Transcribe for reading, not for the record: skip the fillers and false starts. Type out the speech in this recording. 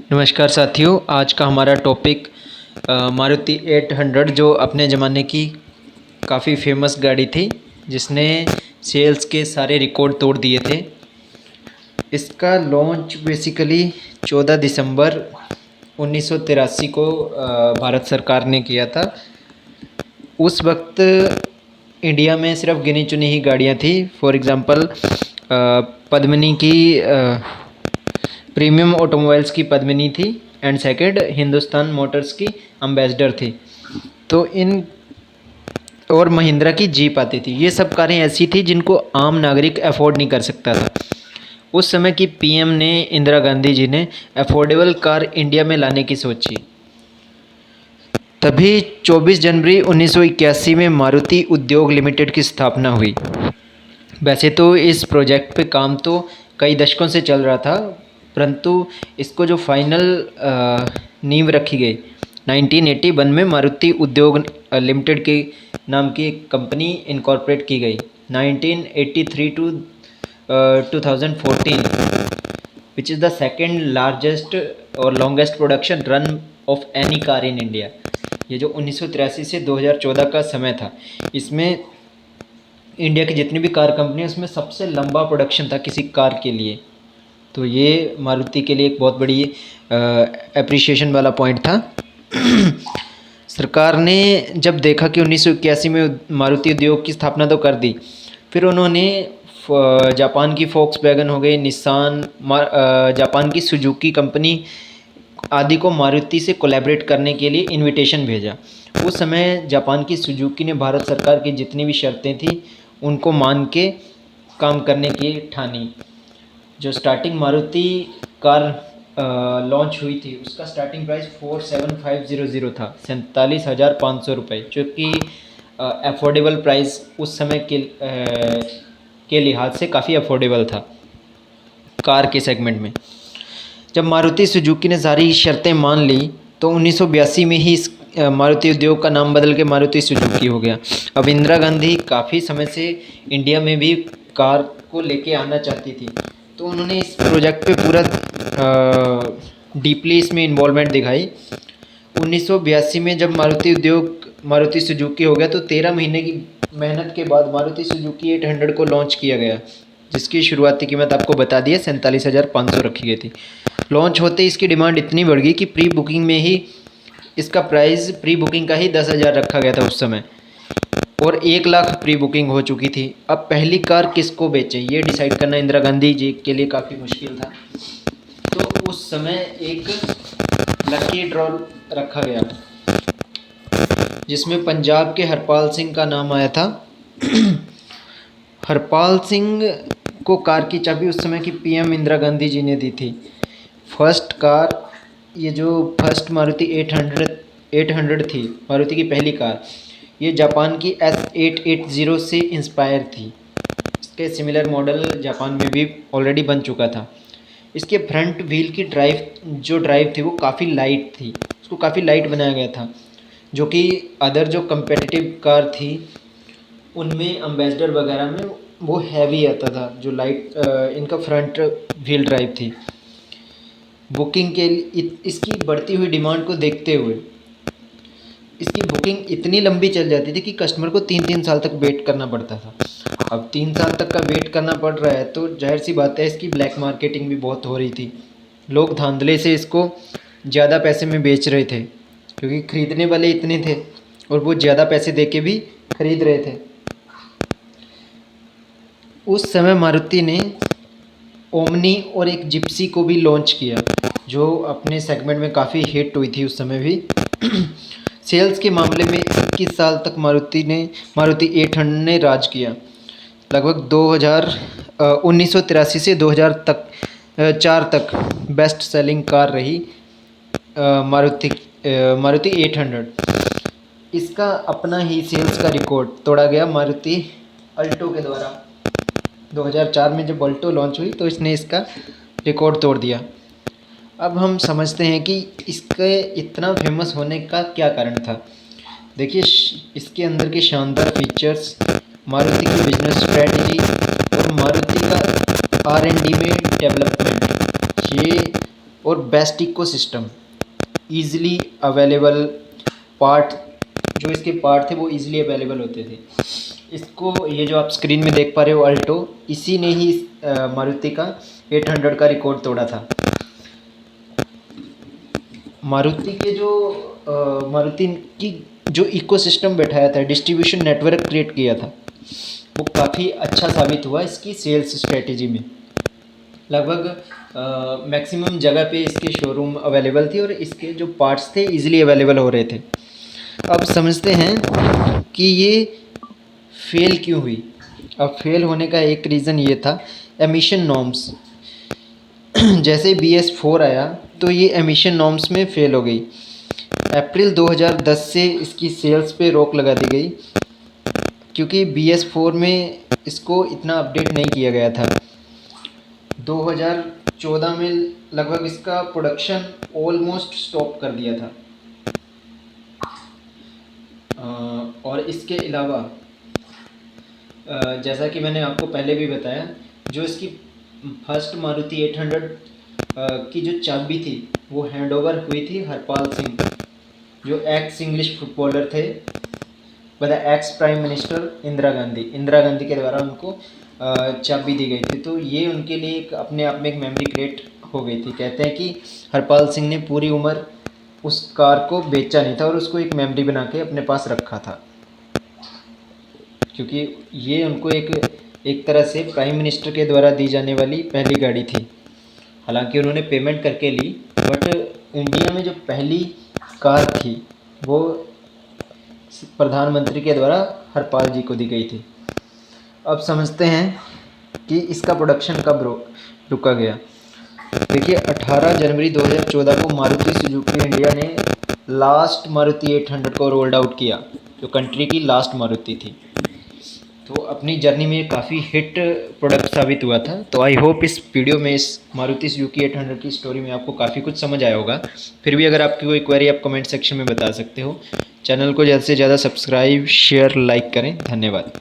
नमस्कार साथियों, आज का हमारा टॉपिक मारुति 800 जो अपने ज़माने की काफ़ी फेमस गाड़ी थी, जिसने सेल्स के सारे रिकॉर्ड तोड़ दिए थे। इसका लॉन्च बेसिकली 14 दिसंबर 1983 को भारत सरकार ने किया था। उस वक्त इंडिया में सिर्फ गिनी चुनी ही गाड़ियाँ थी। फॉर एग्ज़ाम्पल पद्मिनी की प्रीमियम ऑटोमोबाइल्स की पद्मिनी थी एंड सेकंड हिंदुस्तान मोटर्स की एम्बेसडर थी। तो इन और महिंद्रा की जीप आती थी। ये सब कारें ऐसी थी जिनको आम नागरिक अफोर्ड नहीं कर सकता था। उस समय की पीएम ने इंदिरा गांधी जी ने अफोर्डेबल कार इंडिया में लाने की सोची। तभी 24 जनवरी 1981 में मारुति उद्योग लिमिटेड की स्थापना हुई। वैसे तो इस प्रोजेक्ट पे काम तो कई दशकों से चल रहा था, परंतु इसको जो फाइनल नींव रखी गई 1981 में मारुति उद्योग लिमिटेड के नाम की एक कंपनी इनकॉर्पोरेट की गई 1983 to 2014, which is the second largest और longest production run of any car in India. ये जो 1983 से 2014 का समय था, इसमें इंडिया की जितनी भी कार कंपनी है उसमें सबसे लंबा प्रोडक्शन था किसी कार के लिए। तो ये मारुति के लिए एक बहुत बड़ी एप्रिसिएशन वाला पॉइंट था। सरकार ने जब देखा कि 1981 में मारुति उद्योग की स्थापना तो कर दी, फिर उन्होंने जापान की फोक्सवैगन हो गई, निसान, जापान की सुजुकी कंपनी आदि को मारुति से कोलैबोरेट करने के लिए इनविटेशन भेजा। उस समय जापान की सुजुकी ने भारत सरकार की जितनी भी शर्तें थी उनको मान के काम करने की ठानी। जो स्टार्टिंग मारुति कार लॉन्च हुई थी उसका स्टार्टिंग प्राइस 47,500 था, 47,500 रुपये, जो कि अफोर्डेबल प्राइस उस समय के लिहाज से काफ़ी अफोर्डेबल था कार के सेगमेंट में। जब मारुति सुजुकी ने सारी शर्तें मान ली तो 1982 में ही इस मारुति उद्योग का नाम बदल के मारुति सुजुकी हो गया। अब इंदिरा गांधी काफ़ी समय से इंडिया में भी कार को लेके आना चाहती थी, तो उन्होंने इस प्रोजेक्ट पे पूरा डीपली इसमें इन्वॉल्वमेंट दिखाई। 1982 में जब मारुति सुजुकी हो गया तो 13 महीने की मेहनत के बाद मारुति सुजुकी 800 को लॉन्च किया गया, जिसकी शुरुआती कीमत आपको बता दी है 47,500 रखी गई थी। लॉन्च होते ही इसकी डिमांड इतनी बढ़ गई कि प्री बुकिंग में ही इसका प्राइस प्री बुकिंग का ही 10,000 रखा गया था उस समय, और 1 लाख प्री बुकिंग हो चुकी थी। अब पहली कार किसको बेचें ये डिसाइड करना इंदिरा गांधी जी के लिए काफ़ी मुश्किल था। तो उस समय एक लकी ड्रॉ रखा गया जिसमें पंजाब के हरपाल सिंह का नाम आया था। हरपाल सिंह को कार की चाबी उस समय की पीएम इंदिरा गांधी जी ने दी थी। फर्स्ट कार, ये जो फर्स्ट मारुति 800 थी, मारुति की पहली कार, ये जापान की S880 से इंस्पायर थी। इसके सिमिलर मॉडल जापान में भी ऑलरेडी बन चुका था। इसके फ्रंट व्हील की ड्राइव थी वो काफ़ी लाइट थी, उसको काफ़ी लाइट बनाया गया था, जो कि अदर जो कंपेटिटिव कार थी उनमें एम्बेसडर वगैरह में वो हैवी आता था। जो इनका फ्रंट व्हील ड्राइव थी। बुकिंग के लिए इसकी बढ़ती हुई डिमांड को देखते हुए इसकी बुकिंग इतनी लंबी चल जाती थी कि कस्टमर को 3-3 साल तक वेट करना पड़ता था। अब 3 साल तक का वेट करना पड़ रहा है तो जाहिर सी बात है इसकी ब्लैक मार्केटिंग भी बहुत हो रही थी। लोग धांधले से इसको ज़्यादा पैसे में बेच रहे थे, क्योंकि ख़रीदने वाले इतने थे और वो ज़्यादा पैसे दे के भी खरीद रहे थे। उस समय मारुति ने ओमनी और एक जिप्सी को भी लॉन्च किया, जो अपने सेगमेंट में काफ़ी हिट हुई थी उस समय भी। सेल्स के मामले में 21 साल तक मारुति 800 ने राज किया। लगभग 1983 से 2004 तक बेस्ट सेलिंग कार रही मारुति 800। इसका अपना ही सेल्स का रिकॉर्ड तोड़ा गया मारुति अल्टो के द्वारा। 2004 में जब अल्टो लॉन्च हुई तो इसने इसका रिकॉर्ड तोड़ दिया। अब हम समझते हैं कि इसके इतना फेमस होने का क्या कारण था। देखिए, इसके अंदर के शानदार फीचर्स, मारुति की बिजनेस स्ट्रेटजी और मारुति का R&D में डेवलपमेंट, ये और best ecosystem, easily available part, जो इसके पार्ट थे वो ईज़िली अवेलेबल होते थे। इसको, ये जो आप स्क्रीन में देख पा रहे हो अल्टो, इसी ने ही मारुति का 800 का रिकॉर्ड तोड़ा था। मारुति के जो मारुति की जो इकोसिस्टम बैठाया था, डिस्ट्रीब्यूशन नेटवर्क क्रिएट किया था, वो काफ़ी अच्छा साबित हुआ इसकी सेल्स स्ट्रेटेजी में। लगभग मैक्सिमम जगह पे इसके शोरूम अवेलेबल थी और इसके जो पार्ट्स थे इजीली अवेलेबल हो रहे थे। अब समझते हैं कि ये फेल क्यों हुई। अब फेल होने का एक रीज़न ये था, एमिशन नॉर्म्स। जैसे BS4 आया तो ये एमिशन नॉर्म्स में फ़ेल हो गई। अप्रैल 2010 से इसकी सेल्स पे रोक लगा दी गई, क्योंकि BS4 में इसको इतना अपडेट नहीं किया गया था। 2014 में लगभग इसका प्रोडक्शन ऑलमोस्ट स्टॉप कर दिया था। और इसके अलावा जैसा कि मैंने आपको पहले भी बताया, जो इसकी फर्स्ट मारुति 800 की जो चाबी थी वो हैंडओवर हुई थी हरपाल सिंह, जो एक्स इंग्लिश फुटबॉलर थे, मतलब ex prime minister Indira Gandhi के द्वारा उनको चाबी दी गई थी। तो ये उनके लिए एक अपने आप में एक मेमोरी क्रिएट हो गई थी। कहते हैं कि हरपाल सिंह ने पूरी उम्र उस कार को बेचा नहीं था और उसको एक मेमोरी बना के अपने पास रखा था, क्योंकि ये उनको एक तरह से प्राइम मिनिस्टर के द्वारा दी जाने वाली पहली गाड़ी थी। हालांकि उन्होंने पेमेंट करके ली, बट इंडिया में जो पहली कार थी वो प्रधानमंत्री के द्वारा हरपाल जी को दी गई थी। अब समझते हैं कि इसका प्रोडक्शन कब रुका गया। देखिए, 18 जनवरी 2014 को मारुति सुजुकी इंडिया ने लास्ट मारुति 800 को रोल्ड आउट किया, जो कंट्री की लास्ट मारुति थी। तो अपनी जर्नी में काफ़ी हिट प्रोडक्ट साबित हुआ था। तो आई होप इस वीडियो में इस मारुति सुजुकी 800 की स्टोरी में आपको काफ़ी कुछ समझ आया होगा। फिर भी अगर आपकी कोई क्वेरी आप कमेंट सेक्शन में बता सकते हो। चैनल को ज़्यादा से ज़्यादा सब्सक्राइब, शेयर, लाइक करें। धन्यवाद।